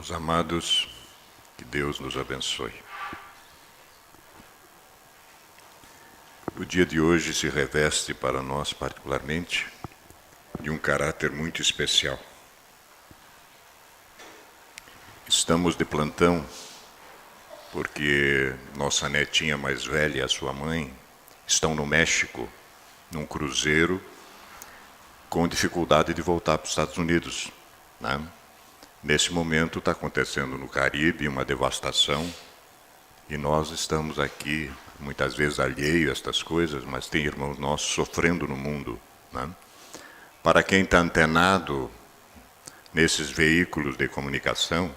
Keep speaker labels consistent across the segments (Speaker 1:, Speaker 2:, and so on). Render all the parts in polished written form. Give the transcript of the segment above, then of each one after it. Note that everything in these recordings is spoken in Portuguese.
Speaker 1: Meus amados, que Deus nos abençoe. O dia de hoje se reveste para nós, particularmente, de um caráter muito especial. Estamos de plantão porque nossa netinha mais velha e a sua mãe estão no México, num cruzeiro, com dificuldade de voltar para os Estados Unidos, né? Nesse momento está acontecendo no Caribe uma devastação e nós estamos aqui, muitas vezes alheios a estas coisas, mas tem irmãos nossos sofrendo no mundo, né? Para quem está antenado nesses veículos de comunicação,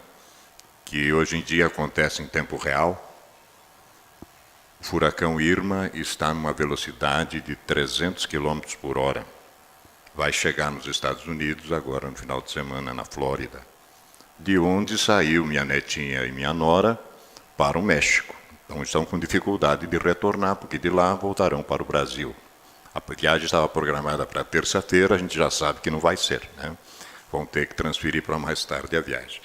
Speaker 1: que hoje em dia acontece em tempo real, o furacão Irma está numa velocidade de 300 km por hora. Vai chegar nos Estados Unidos agora no final de semana, na Flórida, de onde saiu minha netinha e minha nora para o México. Então estão com dificuldade de retornar, porque de lá voltarão para o Brasil. A viagem estava programada para terça-feira, a gente já sabe que não vai ser, né? Vão ter que transferir para mais tarde a viagem.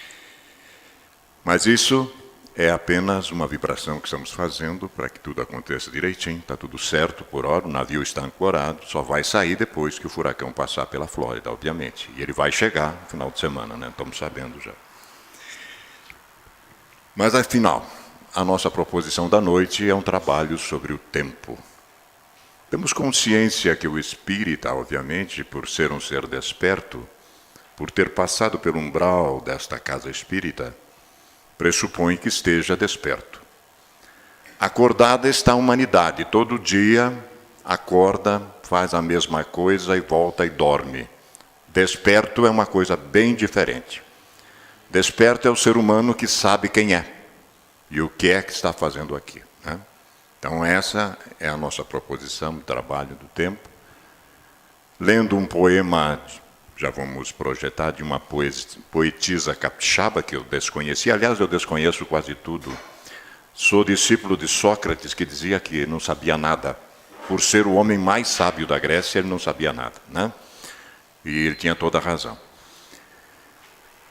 Speaker 1: Mas isso é apenas uma vibração que estamos fazendo para que tudo aconteça direitinho, está tudo certo por hora, o navio está ancorado, só vai sair depois que o furacão passar pela Flórida, obviamente. E ele vai chegar no final de semana, né? Estamos sabendo já. Mas, afinal, a nossa proposição da noite é um trabalho sobre o tempo. Temos consciência que o espírita, obviamente, por ser um ser desperto, por ter passado pelo umbral desta casa espírita, pressupõe que esteja desperto. Acordada está a humanidade, todo dia acorda, faz a mesma coisa e volta e dorme. Desperto é uma coisa bem diferente. Desperto é o ser humano que sabe quem é e o que é que está fazendo aqui, né? Então essa é a nossa proposição de trabalho do tempo. Lendo um poema, já vamos projetar, de uma poetisa capixaba que eu desconheci. Aliás, eu desconheço quase tudo. Sou discípulo de Sócrates, que dizia que não sabia nada. Por ser o homem mais sábio da Grécia, ele não sabia nada, né? E ele tinha toda a razão.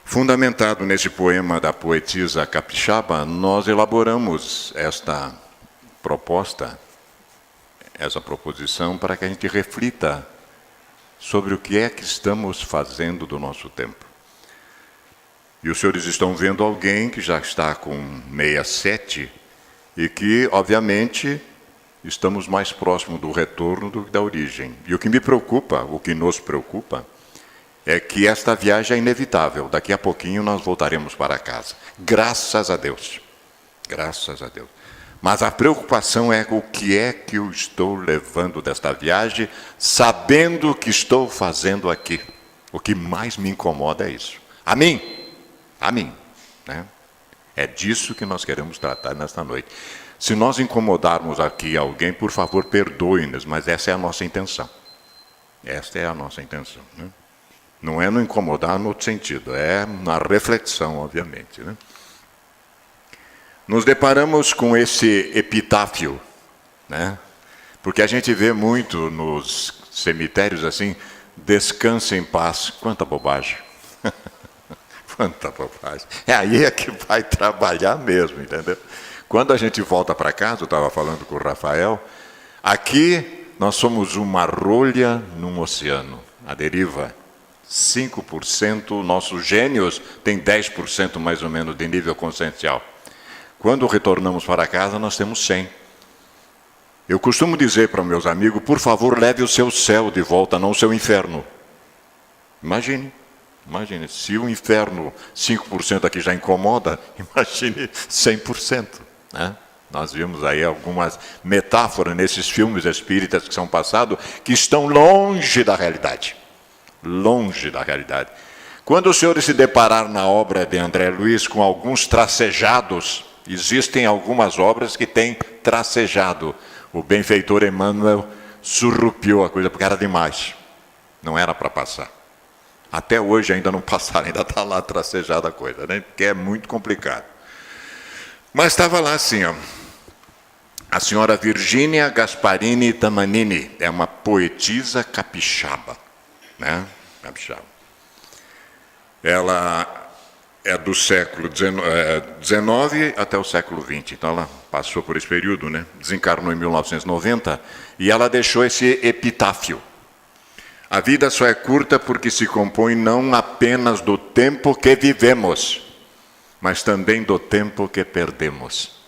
Speaker 1: Fundamentado nesse poema da poetisa capixaba, nós elaboramos esta proposta, essa proposição, para que a gente reflita sobre o que é que estamos fazendo do nosso tempo. E os senhores estão vendo alguém que já está com 67 e que, obviamente, estamos mais próximo do retorno do que da origem. E o que me preocupa, o que nos preocupa, é que esta viagem é inevitável. Daqui a pouquinho nós voltaremos para casa. Graças a Deus. Graças a Deus. Mas a preocupação é o que é que eu estou levando desta viagem, sabendo o que estou fazendo aqui. O que mais me incomoda é isso. A mim, né? É disso que nós queremos tratar nesta noite. Se nós incomodarmos aqui alguém, por favor, perdoe-nos, mas essa é a nossa intenção. Esta é a nossa intenção, né? Não é no incomodar no outro sentido, é na reflexão, obviamente, né? Nos deparamos com esse epitáfio, né? Porque a gente vê muito nos cemitérios assim, descanse em paz. Quanta bobagem. Quanta bobagem. É aí é que vai trabalhar mesmo, entendeu? Quando a gente volta para casa, eu estava falando com o Rafael, aqui nós somos uma rolha num oceano, a deriva. 5%, nossos gênios têm 10% mais ou menos de nível consciencial. Quando retornamos para casa, nós temos 100. Eu costumo dizer para meus amigos, por favor, leve o seu céu de volta, não o seu inferno. Imagine, se o inferno 5% aqui já incomoda, imagine 100%, né? Nós vimos aí algumas metáforas nesses filmes espíritas que são passados, que estão longe da realidade. Longe da realidade. Quando os senhores se depararam na obra de André Luiz com alguns tracejados, existem algumas obras que têm tracejado. O benfeitor Emmanuel surrupiou a coisa, porque era demais. Não era para passar. Até hoje ainda não passaram, ainda está lá tracejada a coisa, né? Porque é muito complicado. Mas estava lá assim, ó. A senhora Virgínia Gasparini Tamanini é uma poetisa capixaba, né? Capixaba. Ela é do século XIX até o século XX. Então ela passou por esse período, né? Desencarnou em 1990 e ela deixou esse epitáfio. A vida só é curta porque se compõe não apenas do tempo que vivemos, mas também do tempo que perdemos.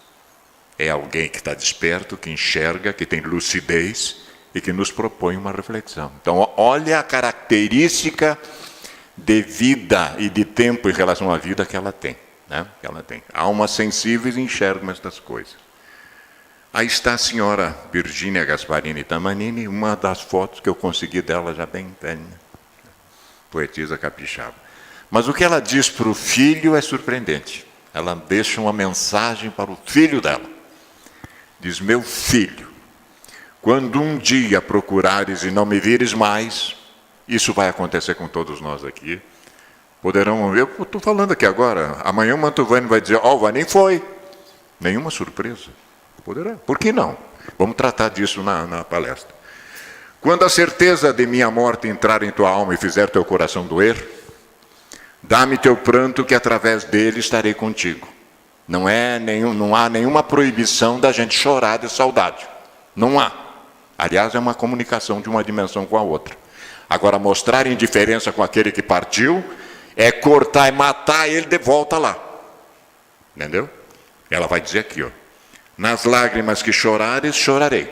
Speaker 1: É alguém que está desperto, que enxerga, que tem lucidez e que nos propõe uma reflexão. Então olha a característica de vida e de tempo em relação à vida que ela tem, né? Que ela tem. Almas sensíveis enxergam estas coisas. Aí está a senhora Virgínia Gasparini Tamanini, uma das fotos que eu consegui dela já bem velha, poetisa capixaba. Mas o que ela diz para o filho é surpreendente. Ela deixa uma mensagem para o filho dela. Diz: meu filho, quando um dia procurares e não me vires mais, isso vai acontecer com todos nós aqui, poderão, eu estou falando aqui agora, amanhã o Mantovani vai dizer: ó, o Vanim foi. Nenhuma surpresa. Poderá. Por que não? Vamos tratar disso na palestra. Quando a certeza de minha morte entrar em tua alma e fizer teu coração doer, dá-me teu pranto que através dele estarei contigo. Não há nenhuma proibição da gente chorar de saudade. Não há. Aliás, é uma comunicação de uma dimensão com a outra. Agora, mostrar indiferença com aquele que partiu é cortar e matar ele de volta lá. Entendeu? Ela vai dizer aqui, ó: nas lágrimas que chorares, chorarei,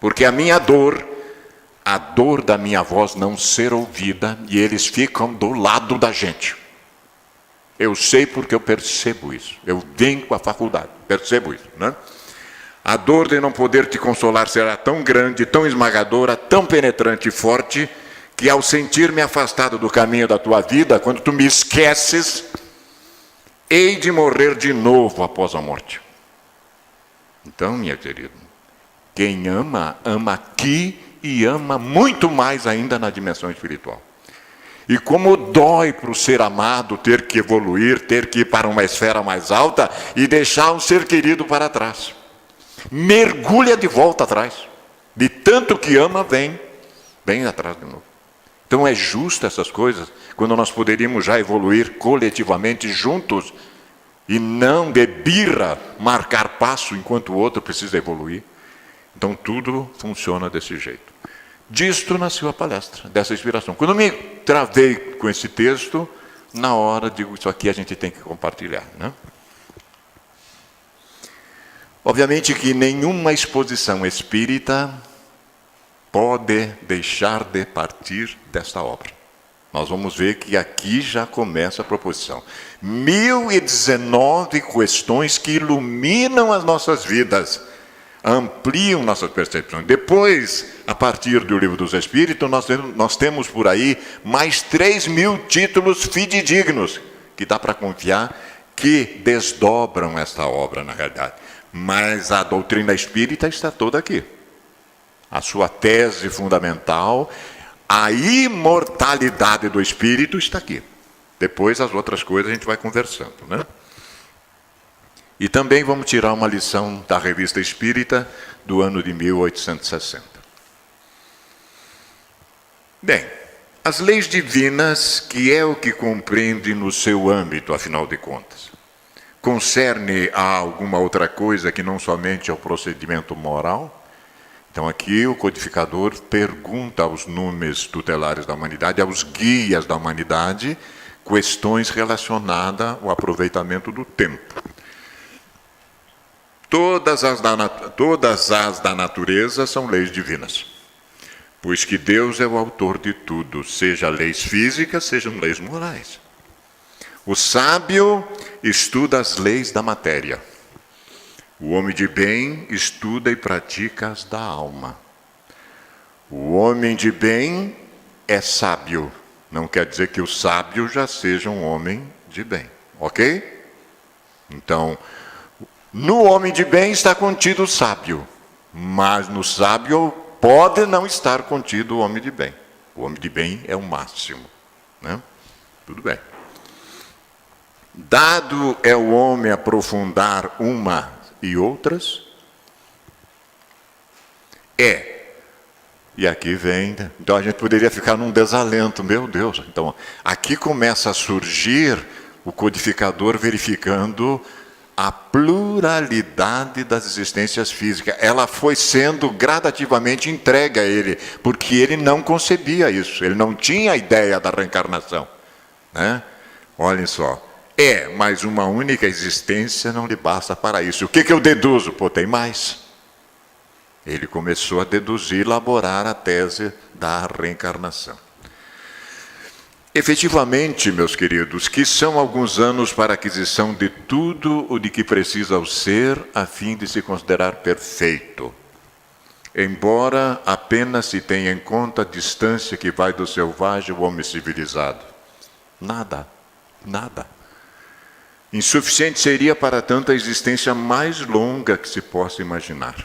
Speaker 1: porque a minha dor, a dor da minha voz não ser ouvida, e eles ficam do lado da gente. Eu sei porque eu percebo isso. Eu venho com a faculdade, percebo isso, né? A dor de não poder te consolar será tão grande, tão esmagadora, tão penetrante e forte, que ao sentir-me afastado do caminho da tua vida, quando tu me esqueces, hei de morrer de novo após a morte. Então, minha querida, quem ama, ama aqui e ama muito mais ainda na dimensão espiritual. E como dói para o ser amado ter que evoluir, ter que ir para uma esfera mais alta e deixar um ser querido para trás. Mergulha de volta atrás. De tanto que ama, vem atrás de novo. Então é justo essas coisas, quando nós poderíamos já evoluir coletivamente juntos, e não de birra marcar passo enquanto o outro precisa evoluir. Então tudo funciona desse jeito. Disto nasceu a palestra, dessa inspiração. Quando me travei com esse texto, na hora digo: isso aqui a gente tem que compartilhar, né? Obviamente que nenhuma exposição espírita pode deixar de partir desta obra. Nós vamos ver que aqui já começa a proposição. 1019 questões que iluminam as nossas vidas, ampliam nossas percepções. Depois, a partir do Livro dos Espíritos, nós temos por aí mais 3.000 títulos fidedignos, que dá para confiar, que desdobram esta obra na realidade. Mas a doutrina espírita está toda aqui. A sua tese fundamental, a imortalidade do espírito, está aqui. Depois as outras coisas a gente vai conversando, né? E também vamos tirar uma lição da Revista Espírita do ano de 1860. Bem, as leis divinas, que é o que compreende no seu âmbito, afinal de contas, concerne a alguma outra coisa que não somente ao procedimento moral? Então aqui o codificador pergunta aos números tutelares da humanidade, aos guias da humanidade, questões relacionadas ao aproveitamento do tempo. Todas as da natureza são leis divinas, pois que Deus é o autor de tudo, seja leis físicas, sejam leis morais. O sábio estuda as leis da matéria. O homem de bem estuda e pratica as da alma. O homem de bem é sábio. Não quer dizer que o sábio já seja um homem de bem. Ok? Então, no homem de bem está contido o sábio. Mas no sábio pode não estar contido o homem de bem. O homem de bem é o máximo, né? Tudo bem. Dado é o homem aprofundar uma e outras, e aqui vem, então a gente poderia ficar num desalento, meu Deus. Então aqui começa a surgir o codificador verificando a pluralidade das existências físicas. Ela foi sendo gradativamente entregue a ele, porque ele não concebia isso, ele não tinha a ideia da reencarnação, né? Olhem só, mas uma única existência não lhe basta para isso. O que eu deduzo? Pô, tem mais. Ele começou a deduzir, elaborar a tese da reencarnação. Efetivamente, meus queridos, que são alguns anos para a aquisição de tudo o de que precisa o ser, a fim de se considerar perfeito. Embora apenas se tenha em conta a distância que vai do selvagem ao homem civilizado. Nada. Insuficiente seria para tanto a existência mais longa que se possa imaginar.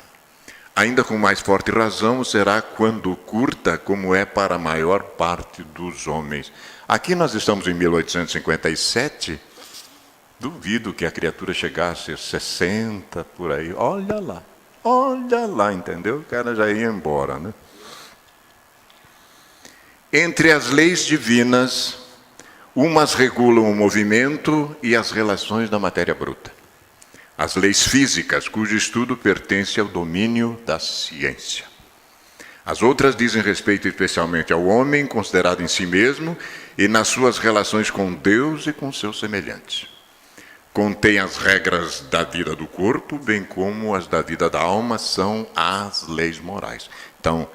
Speaker 1: Ainda com mais forte razão será quando curta, como é para a maior parte dos homens. Aqui nós estamos em 1857, duvido que a criatura chegasse a 60, por aí. Olha lá, entendeu? O cara já ia embora, né? Entre as leis divinas, umas regulam o movimento e as relações da matéria bruta. As leis físicas, cujo estudo pertence ao domínio da ciência. As outras dizem respeito especialmente ao homem, considerado em si mesmo, e nas suas relações com Deus e com seus semelhantes. Contém as regras da vida do corpo, bem como as da vida da alma, são as leis morais. Então,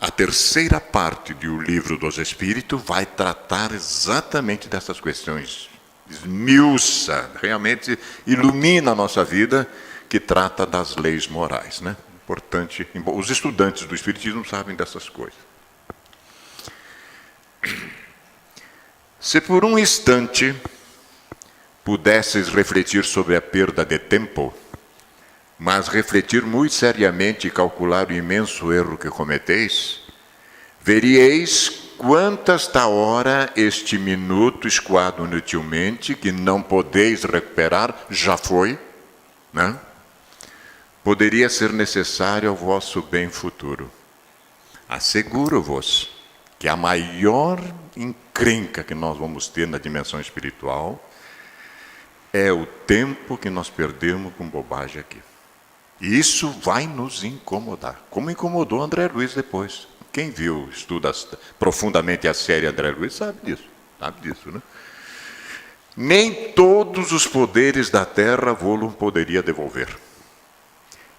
Speaker 1: a terceira parte do Livro dos Espíritos vai tratar exatamente dessas questões. Esmiuça, realmente ilumina a nossa vida, que trata das leis morais, né? Importante, os estudantes do Espiritismo sabem dessas coisas. Se por um instante pudesses refletir sobre a perda de tempo, mas refletir muito seriamente e calcular o imenso erro que cometeis, veríeis quantas hora este minuto escoado inutilmente, que não podeis recuperar, já foi, né? Poderia ser necessário ao vosso bem futuro. Asseguro-vos que a maior encrenca que nós vamos ter na dimensão espiritual é o tempo que nós perdemos com bobagem aqui. E isso vai nos incomodar, como incomodou André Luiz depois. Quem viu, estuda profundamente a série André Luiz, sabe disso, né? Nem todos os poderes da terra vô-lo poderia devolver.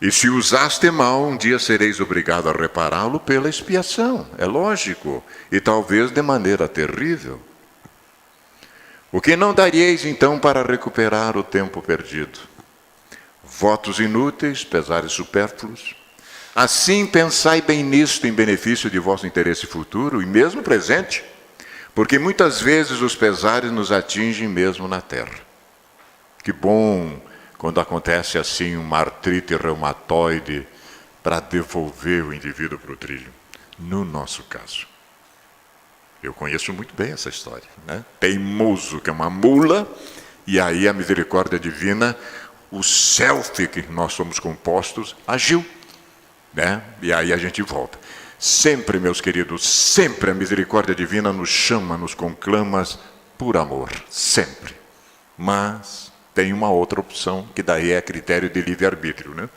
Speaker 1: E se usaste mal, um dia sereis obrigado a repará-lo pela expiação, é lógico, e talvez de maneira terrível. O que não daríeis então para recuperar o tempo perdido? Votos inúteis, pesares supérfluos. Assim pensai bem nisto em benefício de vosso interesse futuro e mesmo presente, porque muitas vezes os pesares nos atingem mesmo na terra. Que bom quando acontece assim uma artrite reumatoide para devolver o indivíduo para o trilho. No nosso caso. Eu conheço muito bem essa história, né? Teimoso, que é uma mula, e aí a misericórdia divina, o self que nós somos compostos, agiu, né? E aí a gente volta. Sempre, meus queridos, sempre a misericórdia divina nos chama, nos conclama por amor, sempre. Mas tem uma outra opção, que daí é critério de livre-arbítrio, né?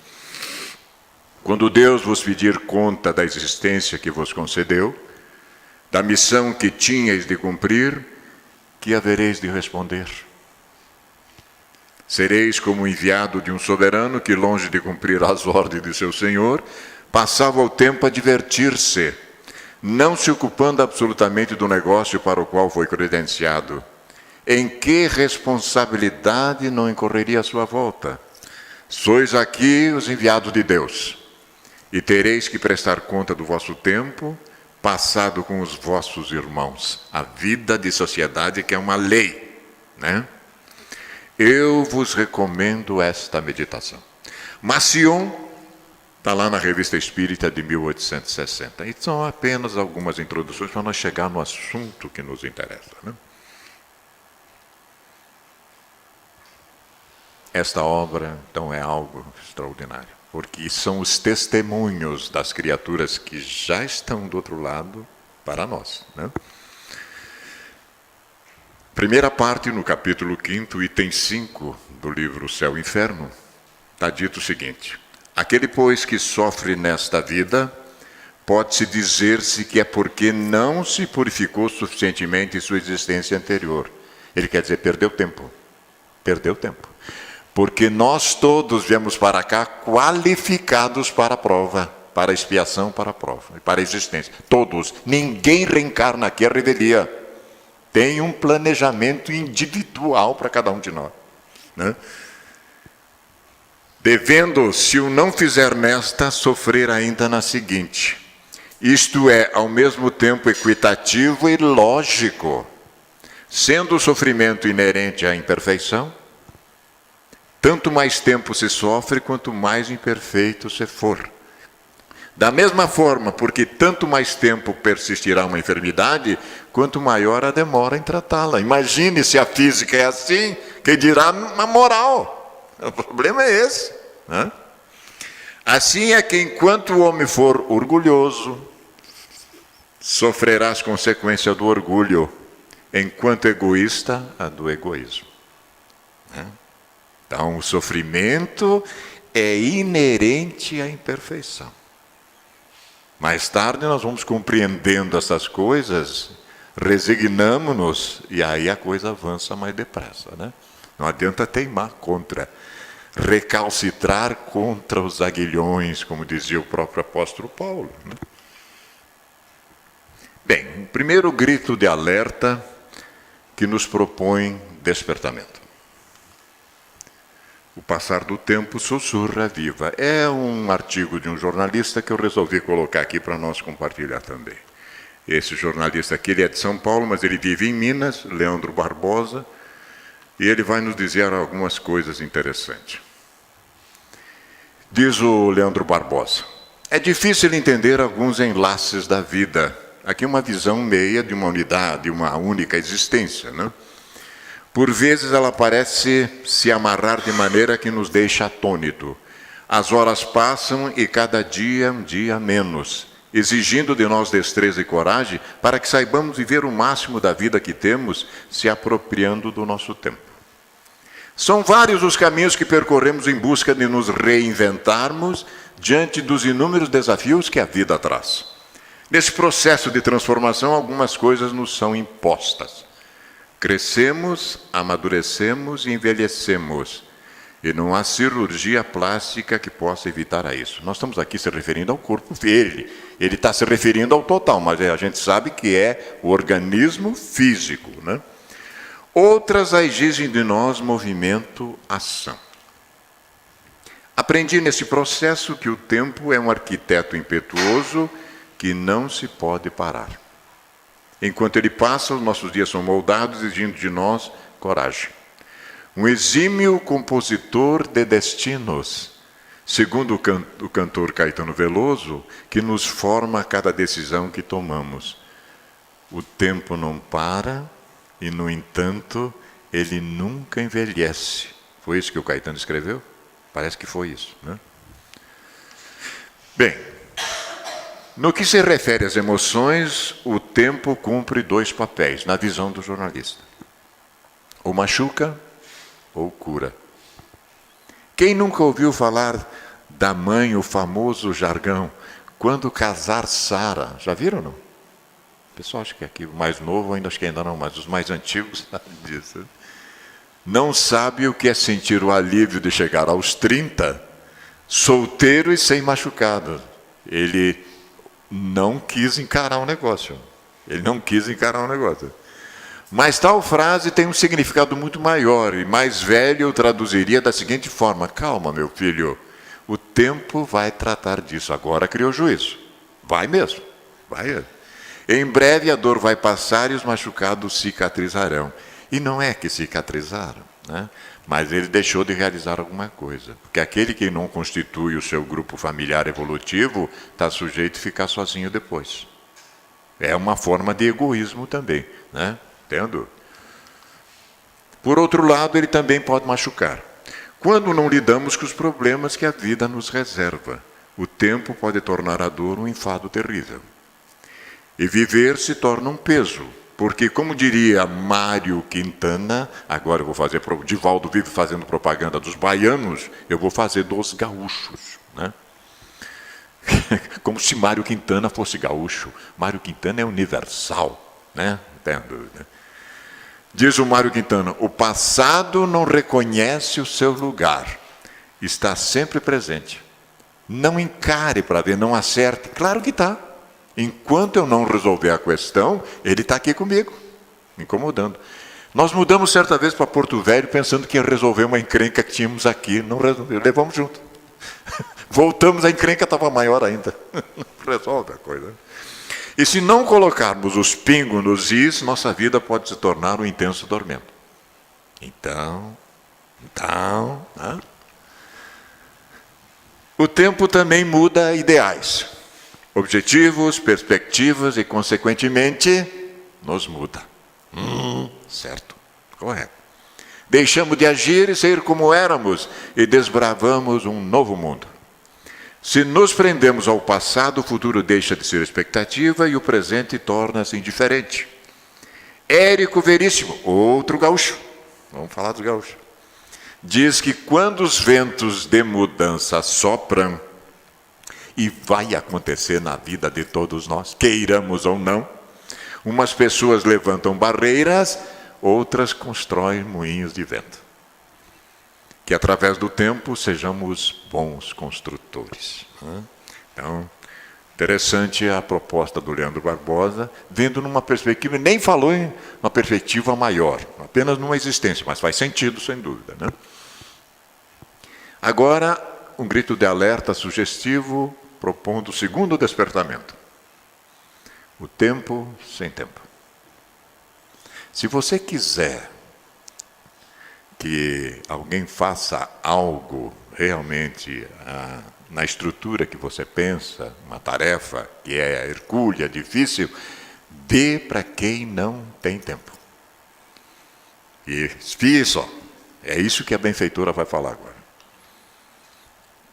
Speaker 1: Quando Deus vos pedir conta da existência que vos concedeu, da missão que tinhais de cumprir, que havereis de responder? Sereis como o enviado de um soberano que, longe de cumprir as ordens de seu senhor, passava o tempo a divertir-se, não se ocupando absolutamente do negócio para o qual foi credenciado. Em que responsabilidade não incorreria à sua volta? Sois aqui os enviados de Deus, e tereis que prestar conta do vosso tempo, passado com os vossos irmãos. A vida de sociedade que é uma lei, né? Eu vos recomendo esta meditação. Macion está lá na Revista Espírita de 1860. E são apenas algumas introduções para nós chegar no assunto que nos interessa, né? Esta obra, então, é algo extraordinário, porque são os testemunhos das criaturas que já estão do outro lado para nós, né? primeira parte, no capítulo 5, item 5 do livro Céu e Inferno, está dito o seguinte: aquele, pois, que sofre nesta vida, pode-se dizer-se que é porque não se purificou suficientemente em sua existência anterior. Ele quer dizer, perdeu tempo. Perdeu tempo. Porque nós todos viemos para cá qualificados para a prova, para a expiação, para a prova, para a existência. Todos. Ninguém reencarna aqui a revelia. Tem um planejamento individual para cada um de nós, né? Devendo, se o não fizer nesta, sofrer ainda na seguinte. Isto é, ao mesmo tempo, equitativo e lógico. Sendo o sofrimento inerente à imperfeição, tanto mais tempo se sofre, quanto mais imperfeito se for. Da mesma forma, porque tanto mais tempo persistirá uma enfermidade, quanto maior a demora em tratá-la. Imagine se a física é assim, que dirá a moral. O problema é esse, né? Assim é que enquanto o homem for orgulhoso, sofrerá as consequências do orgulho, enquanto egoísta, a do egoísmo, né? Então, o sofrimento é inerente à imperfeição. Mais tarde nós vamos compreendendo essas coisas, resignamos-nos e aí a coisa avança mais depressa, né? Não adianta teimar contra, recalcitrar contra os aguilhões, como dizia o próprio apóstolo Paulo, né? Bem, o primeiro grito de alerta que nos propõe despertamento. O passar do tempo sussurra viva. É um artigo de um jornalista que eu resolvi colocar aqui para nós compartilhar também. Esse jornalista aqui, ele é de São Paulo, mas ele vive em Minas, Leandro Barbosa, e ele vai nos dizer algumas coisas interessantes. Diz o Leandro Barbosa: é difícil entender alguns enlaces da vida. Aqui uma visão meia de uma unidade, de uma única existência, né? Por vezes ela parece se amarrar de maneira que nos deixa atônito. As horas passam e cada dia um dia menos, exigindo de nós destreza e coragem para que saibamos viver o máximo da vida que temos, se apropriando do nosso tempo. São vários os caminhos que percorremos em busca de nos reinventarmos diante dos inúmeros desafios que a vida traz. Nesse processo de transformação, algumas coisas nos são impostas. Crescemos, amadurecemos e envelhecemos. E não há cirurgia plástica que possa evitar isso. Nós estamos aqui se referindo ao corpo dele. Ele está se referindo ao total, mas a gente sabe que é o organismo físico, né? Outras exigem de nós movimento, ação. Aprendi nesse processo que o tempo é um arquiteto impetuoso que não se pode parar. Enquanto ele passa, os nossos dias são moldados, exigindo de nós coragem. Um exímio compositor de destinos, segundo o cantor Caetano Veloso, que nos forma a cada decisão que tomamos. O tempo não para e, no entanto, ele nunca envelhece. Foi isso que o Caetano escreveu? Parece que foi isso, né? Bem, no que se refere às emoções, o tempo cumpre dois papéis, na visão do jornalista. Ou machuca, ou cura. Quem nunca ouviu falar da mãe, o famoso jargão, quando casar Sara? Já viram ou não? O pessoal acha que aqui, o mais novo, acho que ainda não, mas os mais antigos sabem disso. Não sabe o que é sentir o alívio de chegar aos 30, solteiro e sem machucado. Ele não quis encarar o negócio. Ele não quis encarar o negócio. Mas tal frase tem um significado muito maior, e mais velho eu traduziria da seguinte forma: calma, meu filho, o tempo vai tratar disso. Agora criou juízo. Vai mesmo. Vai. Em breve a dor vai passar e os machucados cicatrizarão. E não é que cicatrizaram, né? Mas ele deixou de realizar alguma coisa. Porque aquele que não constitui o seu grupo familiar evolutivo está sujeito a ficar sozinho depois. É uma forma de egoísmo também, né? Entendo? Por outro lado, ele também pode machucar. Quando não lidamos com os problemas que a vida nos reserva, o tempo pode tornar a dor um enfado terrível. E viver se torna um peso, Porque, como diria Mário Quintana, agora eu vou fazer, Divaldo vive fazendo propaganda dos baianos, eu vou fazer dos gaúchos, né? Como se Mário Quintana fosse gaúcho. Mário Quintana é universal, né? Não tem dúvida. Diz o Mário Quintana: o passado não reconhece o seu lugar, está sempre presente. Não encare para ver, não acerte. Claro que está. Enquanto eu não resolver a questão, ele está aqui comigo, me incomodando. Nós mudamos certa vez para Porto Velho pensando que ia resolver uma encrenca que tínhamos aqui. Não resolveu, levamos junto. Voltamos, a encrenca estava maior ainda. Resolve a coisa. E se não colocarmos os pingos nos is, nossa vida pode se tornar um intenso tormento. Então, né? O tempo também muda ideais, objetivos, perspectivas e, consequentemente, nos muda. Certo, correto. Deixamos de agir e ser como éramos e desbravamos um novo mundo. Se nos prendemos ao passado, o futuro deixa de ser expectativa e o presente torna-se indiferente. Érico Veríssimo, outro gaúcho, vamos falar dos gaúchos, diz que quando os ventos de mudança sopram, e vai acontecer na vida de todos nós, queiramos ou não, umas pessoas levantam barreiras, outras constroem moinhos de vento. Que através do tempo sejamos bons construtores. Então, interessante a proposta do Leandro Barbosa, vendo numa perspectiva, nem falou em uma perspectiva maior, apenas numa existência, mas faz sentido, sem dúvida, né? Agora, um grito de alerta sugestivo, propondo o segundo despertamento. O tempo sem tempo. Se você quiser que alguém faça algo realmente na estrutura que você pensa, uma tarefa que é hercúlea, difícil, dê para quem não tem tempo. E espie só, é isso que a benfeitora vai falar agora.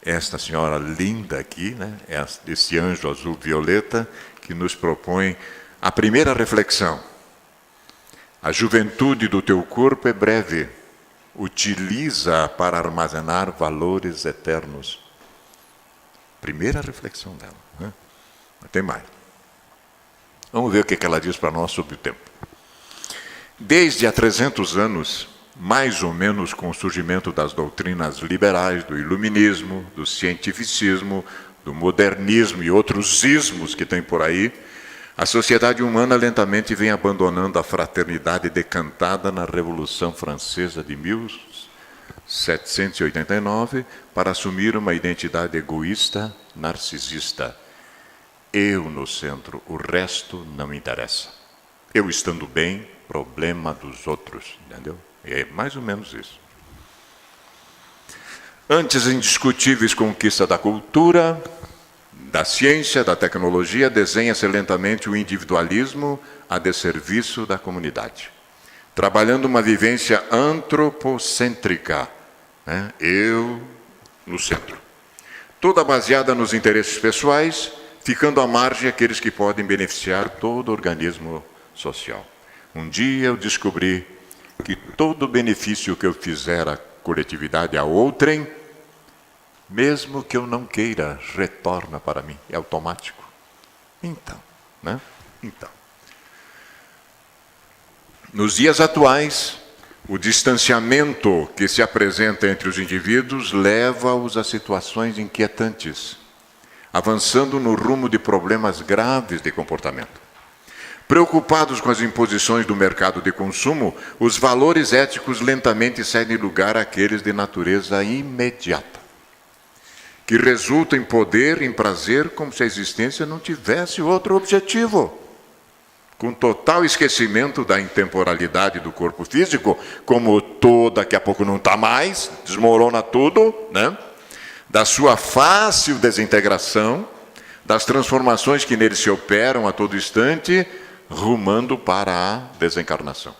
Speaker 1: Esta senhora linda aqui, né, esse anjo azul violeta, que nos propõe a primeira reflexão. A juventude do teu corpo é breve, utiliza para armazenar valores eternos. Primeira reflexão dela, né? Mas tem mais. Vamos ver o que ela diz para nós sobre o tempo. Desde há 300 anos, mais ou menos com o surgimento das doutrinas liberais, do iluminismo, do cientificismo, do modernismo e outros ismos que tem por aí, a sociedade humana lentamente vem abandonando a fraternidade decantada na Revolução Francesa de 1789 para assumir uma identidade egoísta, narcisista. Eu no centro, o resto não me interessa. Eu estando bem, problema dos outros, entendeu? É mais ou menos isso. Antes indiscutíveis conquistas da cultura, da ciência, da tecnologia, desenha-se lentamente o individualismo a desserviço da comunidade, trabalhando uma vivência antropocêntrica, né? Eu no centro. Toda baseada nos interesses pessoais, ficando à margem aqueles que podem beneficiar todo o organismo social. Um dia eu descobri que todo benefício que eu fizer à coletividade, a outrem, mesmo que eu não queira, retorna para mim, é automático. Então, né? Então, nos dias atuais, o distanciamento que se apresenta entre os indivíduos leva-os a situações inquietantes, avançando no rumo de problemas graves de comportamento. Preocupados com as imposições do mercado de consumo, os valores éticos lentamente cedem lugar àqueles de natureza imediata, que resultam em poder, em prazer, como se a existência não tivesse outro objetivo. Com total esquecimento da intemporalidade do corpo físico, como daqui a pouco não está mais, desmorona tudo, né? Da sua fácil desintegração, das transformações que nele se operam a todo instante, rumando para a desencarnação.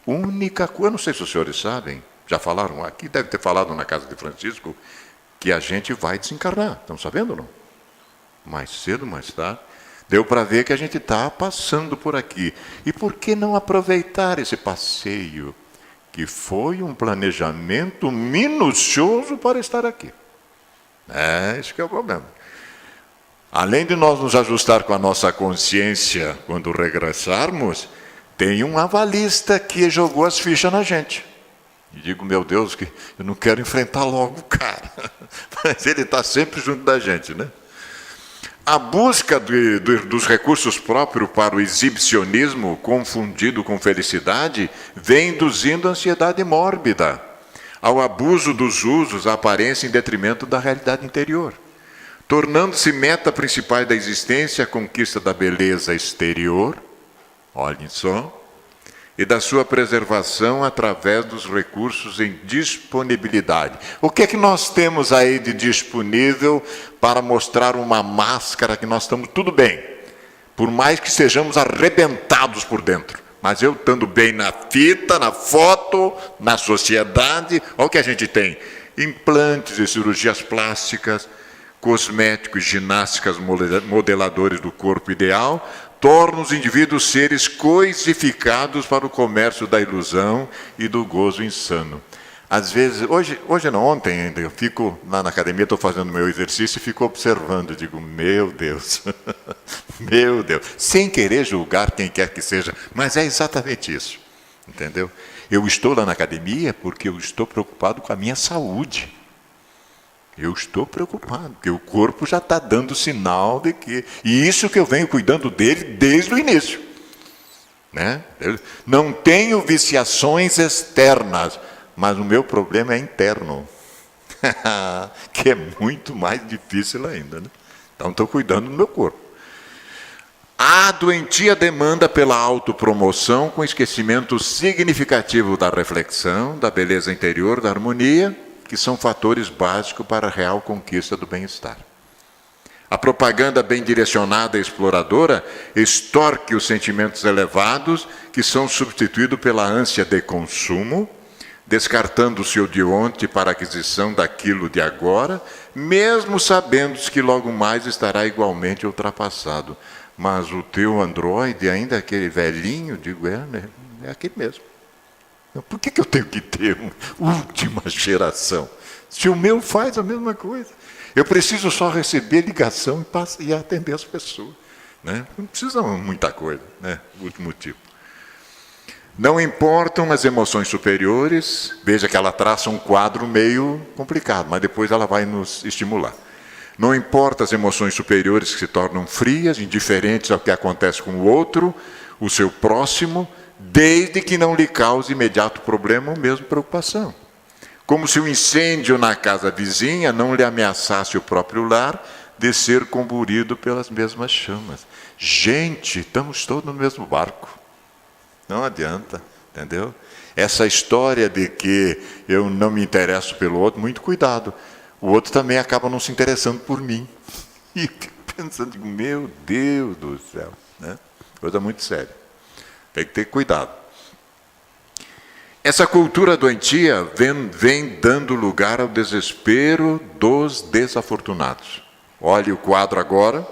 Speaker 1: Única coisa, eu não sei se os senhores sabem, já falaram aqui, deve ter falado na casa de Francisco, que a gente vai desencarnar. Estão sabendo ou não? Mais cedo, mais tarde. Deu para ver que a gente está passando por aqui. E por que não aproveitar esse passeio, que foi um planejamento minucioso para estar aqui? Esse que é o problema. Além de nós nos ajustar com a nossa consciência quando regressarmos, tem um avalista que jogou as fichas na gente. E digo, meu Deus, que eu não quero enfrentar logo o cara. Mas ele está sempre junto da gente, né? A busca dos recursos próprios para o exibicionismo, confundido com felicidade, vem induzindo ansiedade mórbida, ao abuso dos usos, à aparência em detrimento da realidade interior, tornando-se meta principal da existência a conquista da beleza exterior, olhem só, e da sua preservação através dos recursos em disponibilidade. O que é que nós temos aí de disponível para mostrar uma máscara que nós estamos tudo bem? Por mais que sejamos arrebentados por dentro. Mas eu estando bem na fita, na foto, na sociedade, olha o que a gente tem. Implantes e cirurgias plásticas, cosméticos, ginásticas, modeladores do corpo ideal, torna os indivíduos seres coisificados para o comércio da ilusão e do gozo insano. Às vezes, hoje não, ontem ainda, eu fico lá na academia, estou fazendo meu exercício e fico observando, digo, meu Deus, meu Deus, sem querer julgar quem quer que seja, mas é exatamente isso, entendeu? Eu estou lá na academia porque eu estou preocupado com a minha saúde. Eu estou preocupado, porque o corpo já está dando sinal de que... E isso que eu venho cuidando dele desde o início. Né? Eu não tenho viciações externas, mas o meu problema é interno. Que é muito mais difícil ainda. Né? Então estou cuidando do meu corpo. Há doentia demanda pela autopromoção com esquecimento significativo da reflexão, da beleza interior, da harmonia, que são fatores básicos para a real conquista do bem-estar. A propaganda bem direcionada e exploradora extorque os sentimentos elevados que são substituídos pela ânsia de consumo, descartando-se o de ontem para a aquisição daquilo de agora, mesmo sabendo que logo mais estará igualmente ultrapassado. Mas o teu Android, ainda aquele velhinho, digo, é aquele mesmo. Por que eu tenho que ter uma última geração? Se o meu faz a mesma coisa. Eu preciso só receber ligação e atender as pessoas. Né? Não precisa muita coisa, né? Último tipo. Não importam as emoções superiores, veja que ela traça um quadro meio complicado, mas depois ela vai nos estimular. Não importa as emoções superiores que se tornam frias, indiferentes ao que acontece com o outro, o seu próximo, desde que não lhe cause imediato problema ou mesmo preocupação. Como se o incêndio na casa vizinha não lhe ameaçasse o próprio lar de ser comburido pelas mesmas chamas. Gente, estamos todos no mesmo barco. Não adianta, entendeu? Essa história de que eu não me interesso pelo outro, muito cuidado. O outro também acaba não se interessando por mim. E eu fico pensando, meu Deus do céu, né? Coisa muito séria. Tem que ter cuidado. Essa cultura doentia vem dando lugar ao desespero dos desafortunados. Olhe o quadro agora,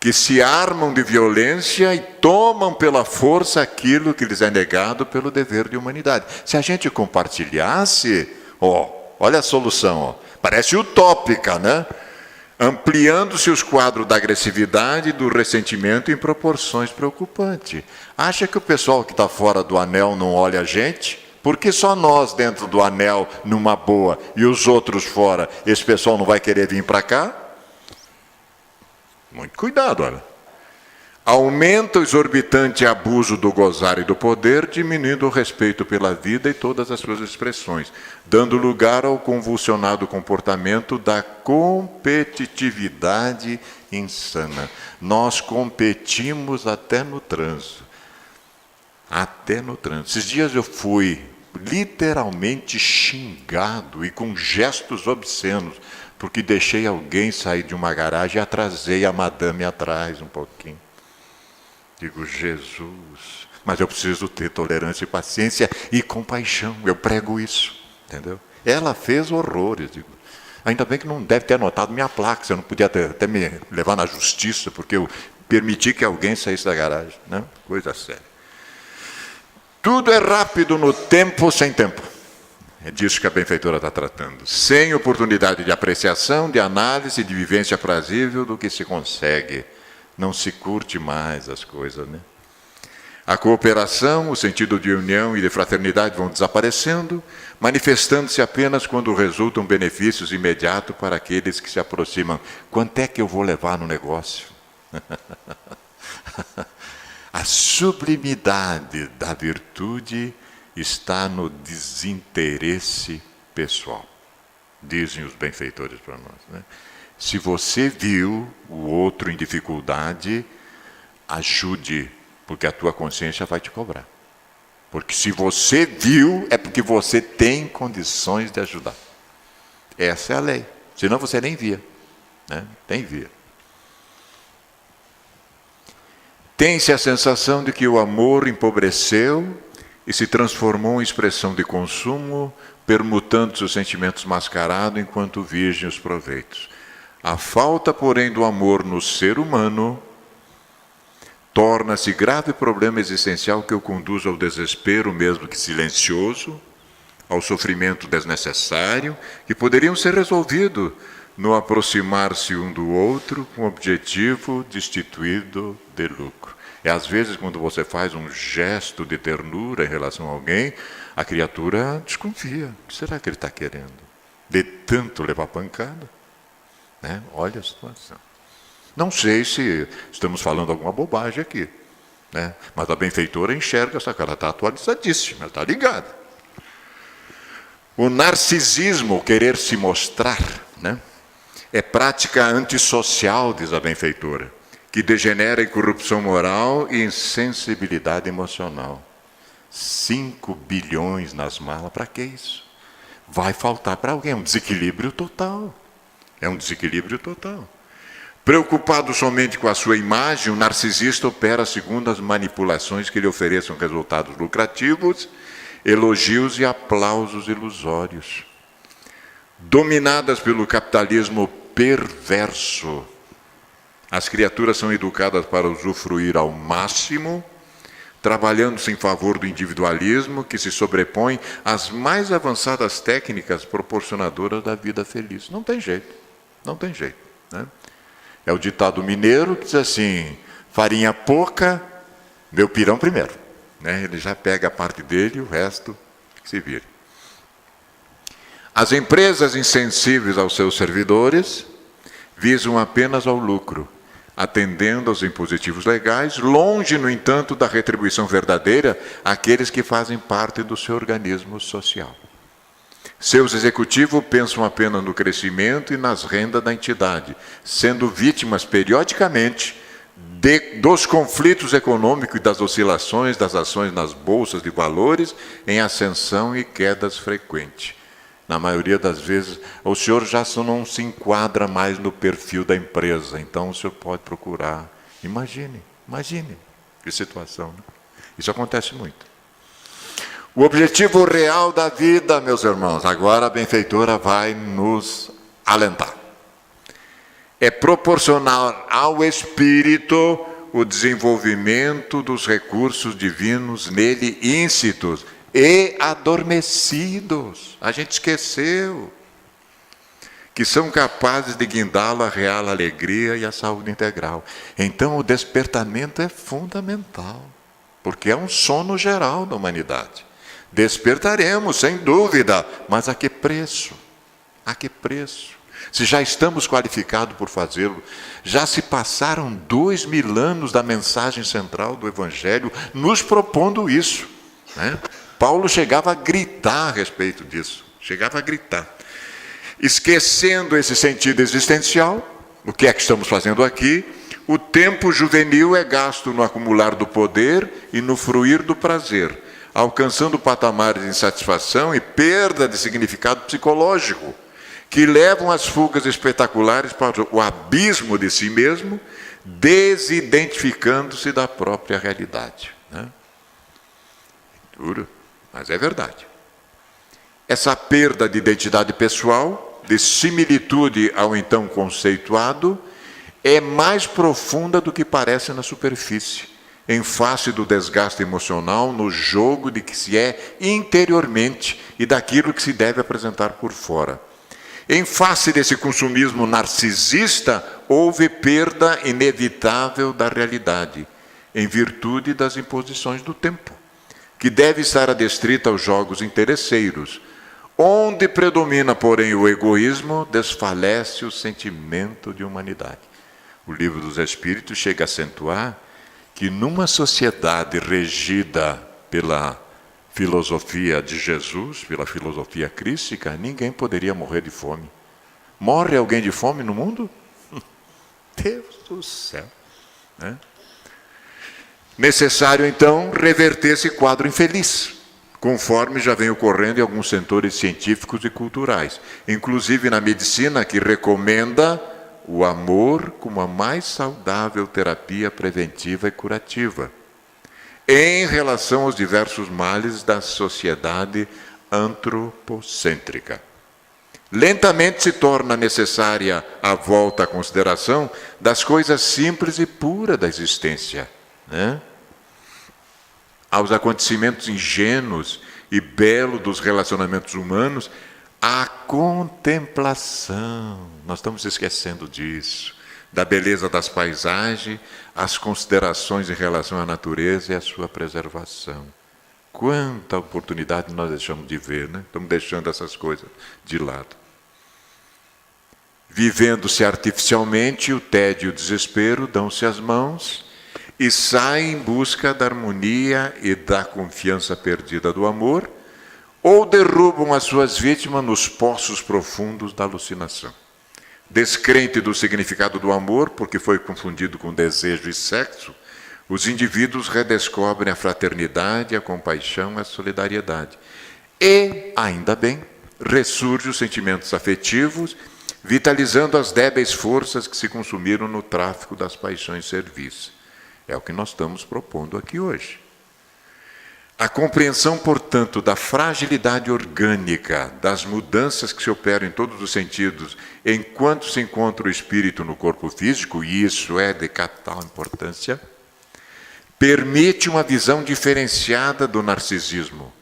Speaker 1: que se armam de violência e tomam pela força aquilo que lhes é negado pelo dever de humanidade. Se a gente compartilhasse, olha a solução, parece utópica, né? Ampliando-se os quadros da agressividade e do ressentimento em proporções preocupantes. Acha que o pessoal que está fora do anel não olha a gente? Por que só nós dentro do anel, numa boa, e os outros fora, esse pessoal não vai querer vir para cá? Muito cuidado, olha. Aumenta o exorbitante abuso do gozar e do poder, diminuindo o respeito pela vida e todas as suas expressões, dando lugar ao convulsionado comportamento da competitividade insana. Nós competimos até no trânsito. Até no trânsito. Esses dias eu fui literalmente xingado e com gestos obscenos, porque deixei alguém sair de uma garagem e atrasei a madame atrás um pouquinho. Digo, Jesus, mas eu preciso ter tolerância e paciência e compaixão. Eu prego isso, entendeu? Ela fez horrores, digo. Ainda bem que não deve ter anotado minha placa, eu não podia até me levar na justiça, porque eu permitir que alguém saísse da garagem, né? Coisa séria. Tudo é rápido no tempo sem tempo. É disso que a benfeitora está tratando. Sem oportunidade de apreciação, de análise, de vivência aprazível do que se consegue. Não se curte mais as coisas, né? A cooperação, o sentido de união e de fraternidade vão desaparecendo, manifestando-se apenas quando resultam benefícios imediatos para aqueles que se aproximam. Quanto é que eu vou levar no negócio? A sublimidade da virtude está no desinteresse pessoal, dizem os benfeitores para nós, né? Se você viu o outro em dificuldade, ajude, porque a tua consciência vai te cobrar. Porque se você viu, é porque você tem condições de ajudar. Essa é a lei. Senão você nem via, né? Nem via. Tem-se a sensação de que o amor empobreceu e se transformou em expressão de consumo, permutando-se os sentimentos mascarados enquanto virgem os proveitos. A falta, porém, do amor no ser humano torna-se grave problema existencial que o conduz ao desespero, mesmo que silencioso, ao sofrimento desnecessário, que poderiam ser resolvidos no aproximar-se um do outro com o objetivo destituído de lucro. É às vezes quando você faz um gesto de ternura em relação a alguém, a criatura desconfia. O que será que ele está querendo? De tanto levar pancada, né? Olha a situação. Não sei se estamos falando alguma bobagem aqui, né? Mas a benfeitora enxerga essa cara, está atualizadíssima, está ligada. O narcisismo, o querer se mostrar, né? É prática antissocial, diz a benfeitora, que degenera em corrupção moral e insensibilidade emocional. 5 bilhões nas malas, para que isso? Vai faltar para alguém, é um desequilíbrio total. É um desequilíbrio total. Preocupado somente com a sua imagem, o narcisista opera segundo as manipulações que lhe ofereçam resultados lucrativos, elogios e aplausos ilusórios. Dominadas pelo capitalismo perverso, as criaturas são educadas para usufruir ao máximo, trabalhando-se em favor do individualismo que se sobrepõe às mais avançadas técnicas proporcionadoras da vida feliz. Não tem jeito, não tem jeito, né? É o ditado mineiro que diz assim: farinha pouca, meu pirão primeiro, né? Ele já pega a parte dele e o resto se vira. As empresas insensíveis aos seus servidores visam apenas ao lucro, atendendo aos impositivos legais, longe, no entanto, da retribuição verdadeira àqueles que fazem parte do seu organismo social. Seus executivos pensam apenas no crescimento e nas rendas da entidade, sendo vítimas periodicamente dos conflitos econômicos e das oscilações das ações nas bolsas de valores em ascensão e quedas frequentes. Na maioria das vezes, o senhor já não se enquadra mais no perfil da empresa, então o senhor pode procurar. Imagine que situação, né? Isso acontece muito. O objetivo real da vida, meus irmãos, agora a benfeitora vai nos alentar. É proporcionar ao espírito o desenvolvimento dos recursos divinos nele íncitos e adormecidos. A gente esqueceu. Que são capazes de guindá-lo à real alegria e à saúde integral. Então o despertamento é fundamental, porque é um sono geral da humanidade. Despertaremos, sem dúvida, mas a que preço? A que preço? Se já estamos qualificados por fazê-lo, já se passaram 2000 anos da mensagem central do Evangelho nos propondo isso, né? Paulo chegava a gritar a respeito disso, chegava a gritar. Esquecendo esse sentido existencial, o que é que estamos fazendo aqui? O tempo juvenil é gasto no acumular do poder e no fruir do prazer, alcançando patamares de insatisfação e perda de significado psicológico, que levam às fugas espetaculares para o abismo de si mesmo, desidentificando-se da própria realidade, né? Duro, mas é verdade. Essa perda de identidade pessoal, de similitude ao então conceituado, é mais profunda do que parece na superfície, em face do desgaste emocional, no jogo de que se é interiormente e daquilo que se deve apresentar por fora. Em face desse consumismo narcisista, houve perda inevitável da realidade, em virtude das imposições do tempo, que deve estar adstrita aos jogos interesseiros. Onde predomina, porém, o egoísmo, desfalece o sentimento de humanidade. O Livro dos Espíritos chega a acentuar que numa sociedade regida pela filosofia de Jesus, pela filosofia crística, ninguém poderia morrer de fome. Morre alguém de fome no mundo? Deus do céu! Né? Necessário, então, reverter esse quadro infeliz, conforme já vem ocorrendo em alguns setores científicos e culturais, inclusive na medicina, que recomenda o amor como a mais saudável terapia preventiva e curativa, em relação aos diversos males da sociedade antropocêntrica. Lentamente se torna necessária a volta à consideração das coisas simples e puras da existência, né? Aos acontecimentos ingênuos e belos dos relacionamentos humanos, a contemplação, nós estamos esquecendo disso, da beleza das paisagens, as considerações em relação à natureza e à sua preservação. Quanta oportunidade nós deixamos de ver, né? Estamos deixando essas coisas de lado. Vivendo-se artificialmente, o tédio e o desespero dão-se as mãos e saem em busca da harmonia e da confiança perdida do amor, ou derrubam as suas vítimas nos poços profundos da alucinação. Descrente do significado do amor, porque foi confundido com desejo e sexo, os indivíduos redescobrem a fraternidade, a compaixão, a solidariedade. E, ainda bem, ressurgem os sentimentos afetivos, vitalizando as débeis forças que se consumiram no tráfico das paixões serviços. É o que nós estamos propondo aqui hoje. A compreensão, portanto, da fragilidade orgânica, das mudanças que se operam em todos os sentidos, enquanto se encontra o espírito no corpo físico, e isso é de capital importância, permite uma visão diferenciada do narcisismo,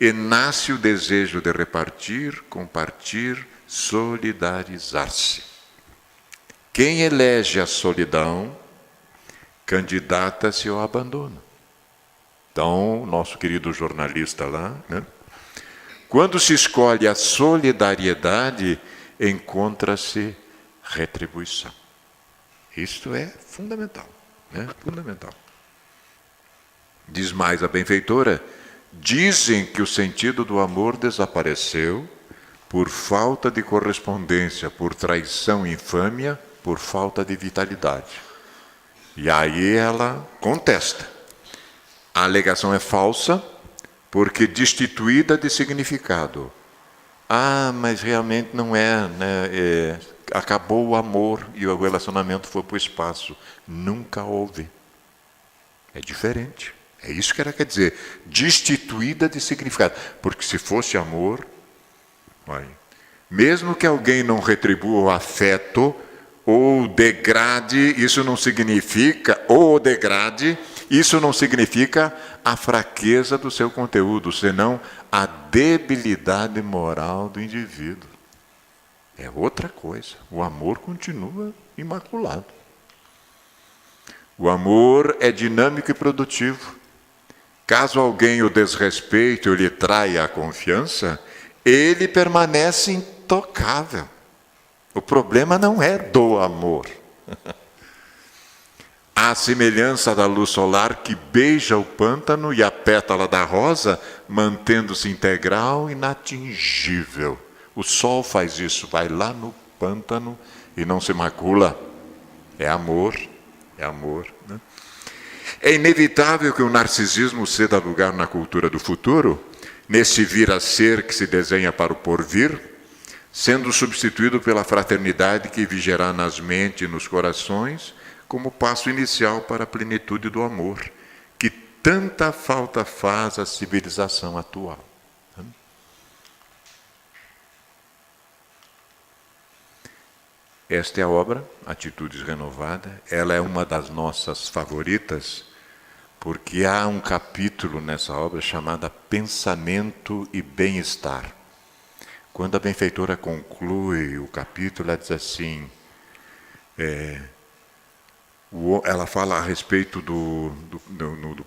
Speaker 1: e nasce o desejo de repartir, compartilhar, solidarizar-se. Quem elege a solidão, candidata-se ao abandono. Então, nosso querido jornalista lá, né? Quando se escolhe a solidariedade, encontra-se retribuição. Isto é fundamental, né? Fundamental. Diz mais a benfeitora, dizem que o sentido do amor desapareceu por falta de correspondência, por traição e infâmia, por falta de vitalidade. E aí ela contesta. A alegação é falsa, porque destituída de significado. Ah, mas realmente não é, né? Acabou o amor e o relacionamento foi para o espaço. Nunca houve. É diferente. É isso que ela quer dizer. Destituída de significado. Porque se fosse amor, mesmo que alguém não retribua o afeto, ou degrade, isso não significa, ou degrade, isso não significa a fraqueza do seu conteúdo, senão a debilidade moral do indivíduo. É outra coisa. O amor continua imaculado. O amor é dinâmico e produtivo. Caso alguém o desrespeite ou lhe traia a confiança, ele permanece intocável. O problema não é do amor. À semelhança da luz solar que beija o pântano e a pétala da rosa, mantendo-se integral e inatingível. O sol faz isso, vai lá no pântano e não se macula. É amor, é amor. Né? É inevitável que o narcisismo ceda lugar na cultura do futuro, nesse vir a ser que se desenha para o porvir, sendo substituído pela fraternidade que vigerá nas mentes e nos corações, como passo inicial para a plenitude do amor, que tanta falta faz à civilização atual. Esta é a obra, Atitudes Renovadas. Ela é uma das nossas favoritas, porque há um capítulo nessa obra chamado Pensamento e Bem-Estar. Quando a benfeitora conclui o capítulo, ela diz assim, ela fala a respeito do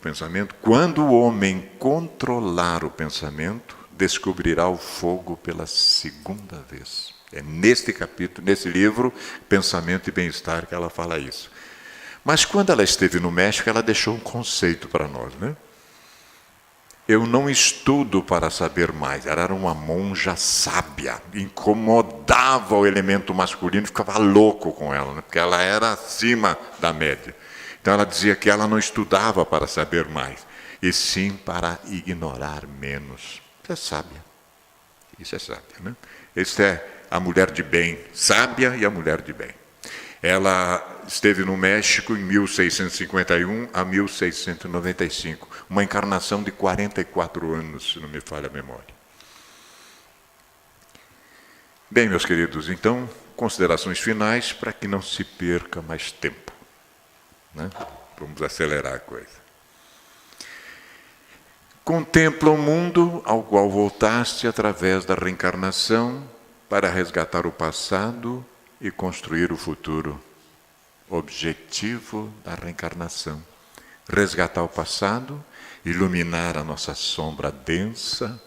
Speaker 1: pensamento. Quando o homem controlar o pensamento, descobrirá o fogo pela segunda vez. É neste capítulo, nesse livro, Pensamento e Bem-Estar, que ela fala isso. Mas quando ela esteve no México, ela deixou um conceito para nós, né? Eu não estudo para saber mais. Ela era uma monja sábia, incomodava o elemento masculino, ficava louco com ela, né? Porque ela era acima da média. Então ela dizia que ela não estudava para saber mais, e sim para ignorar menos. Isso é sábia. Isso é sábia, né? Esta é a mulher de bem, sábia e a mulher de bem. Ela esteve no México em 1651 a 1695, uma encarnação de 44 anos, se não me falha a memória. Bem, meus queridos, então, considerações finais para que não se perca mais tempo, né? Vamos acelerar a coisa. Contempla o mundo ao qual voltaste através da reencarnação para resgatar o passado e construir o futuro. Objetivo da reencarnação: resgatar o passado, iluminar a nossa sombra densa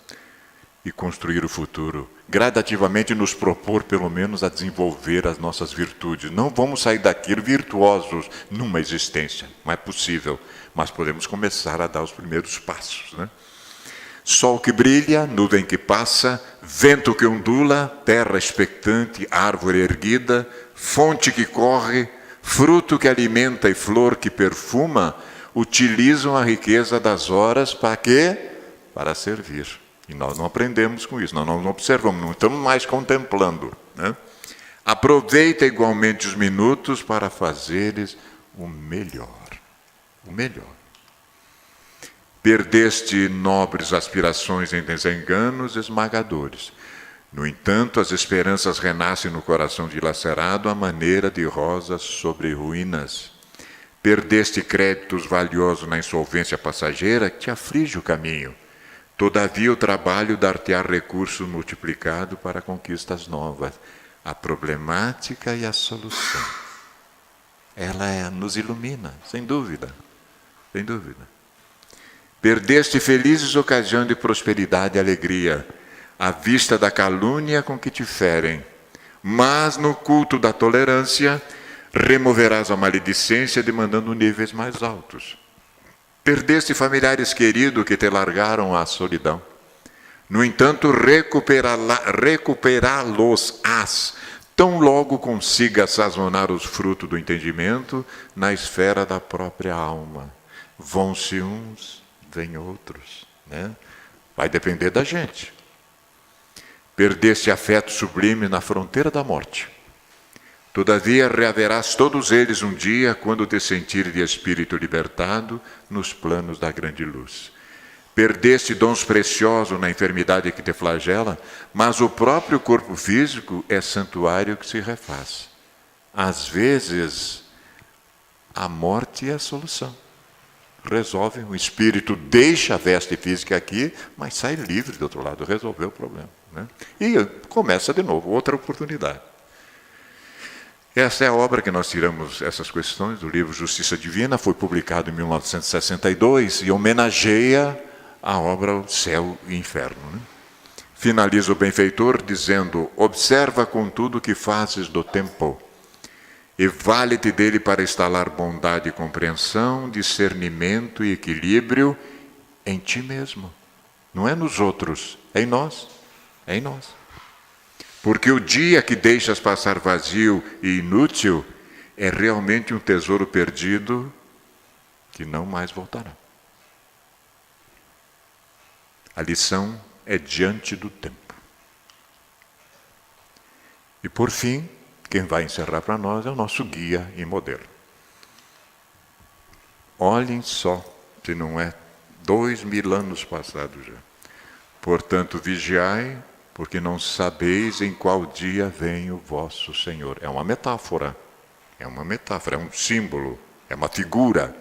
Speaker 1: e construir o futuro. Gradativamente nos propor, pelo menos, a desenvolver as nossas virtudes. Não vamos sair daqui virtuosos numa existência, não é possível, mas podemos começar a dar os primeiros passos, né? Sol que brilha, nuvem que passa, vento que ondula, terra expectante, árvore erguida, fonte que corre, fruto que alimenta e flor que perfuma, utilizam a riqueza das horas para quê? Para servir. E nós não aprendemos com isso, nós não observamos, não estamos mais contemplando, né? Aproveita igualmente os minutos para fazeres o melhor. O melhor. Perdeste nobres aspirações em desenganos esmagadores. No entanto, as esperanças renascem no coração dilacerado à maneira de rosas sobre ruínas. Perdeste créditos valiosos na insolvência passageira que te aflige o caminho. Todavia o trabalho dar-te-á recurso multiplicado para conquistas novas. A problemática e a solução. Ela nos ilumina, sem dúvida. Sem dúvida. Perdeste felizes ocasiões de prosperidade e alegria, à vista da calúnia com que te ferem. Mas no culto da tolerância, removerás a maledicência demandando níveis mais altos. Perdeste familiares queridos que te largaram à solidão. No entanto, recuperá-los-ás, tão logo consiga sazonar os frutos do entendimento na esfera da própria alma. Vão-se uns, vem outros, né? Vai depender da gente. Perdeste afeto sublime na fronteira da morte. Todavia reaverás todos eles um dia quando te sentires de espírito libertado nos planos da grande luz. Perdeste dons preciosos na enfermidade que te flagela, mas o próprio corpo físico é santuário que se refaz. Às vezes, a morte é a solução. Resolve, o espírito deixa a veste física aqui, mas sai livre do outro lado, resolveu o problema, né? E começa de novo, outra oportunidade. Essa é a obra que nós tiramos essas questões do livro Justiça Divina, foi publicado em 1962 e homenageia a obra O Céu e Inferno, né? Finaliza o benfeitor dizendo: observa contudo o que fazes do tempo, e vale-te dele para instalar bondade e compreensão, discernimento e equilíbrio em ti mesmo. Não é nos outros, é em nós. É em nós. Porque o dia que deixas passar vazio e inútil é realmente um tesouro perdido que não mais voltará. A lição é diante do tempo. E por fim, quem vai encerrar para nós é o nosso guia e modelo. Olhem só, se não é 2000 anos passados já. Portanto, vigiai, porque não sabeis em qual dia vem o vosso Senhor. É uma metáfora, é um símbolo, é uma figura.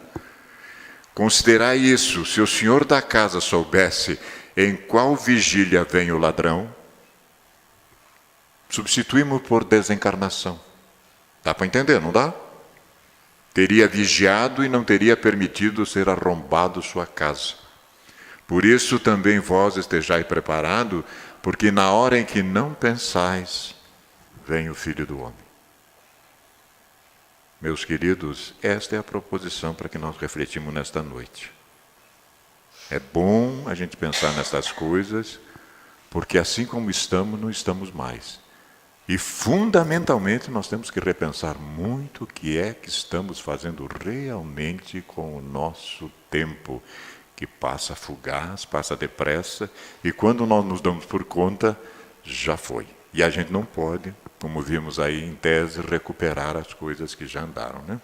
Speaker 1: Considerai isso, se o senhor da casa soubesse em qual vigília vem o ladrão, substituímos por desencarnação. Dá para entender, não dá? Teria vigiado e não teria permitido ser arrombado sua casa. Por isso também vós estejais preparados, porque na hora em que não pensais, vem o Filho do Homem. Meus queridos, esta é a proposição para que nós refletimos nesta noite. É bom a gente pensar nessas coisas, porque assim como estamos, não estamos mais. E fundamentalmente nós temos que repensar muito o que é que estamos fazendo realmente com o nosso tempo, que passa fugaz, passa depressa, e quando nós nos damos por conta, já foi. E a gente não pode, como vimos aí em tese, recuperar as coisas que já andaram, né?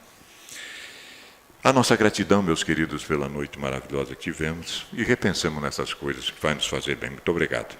Speaker 1: A nossa gratidão, meus queridos, pela noite maravilhosa que tivemos, e repensemos nessas coisas que vai nos fazer bem. Muito obrigado.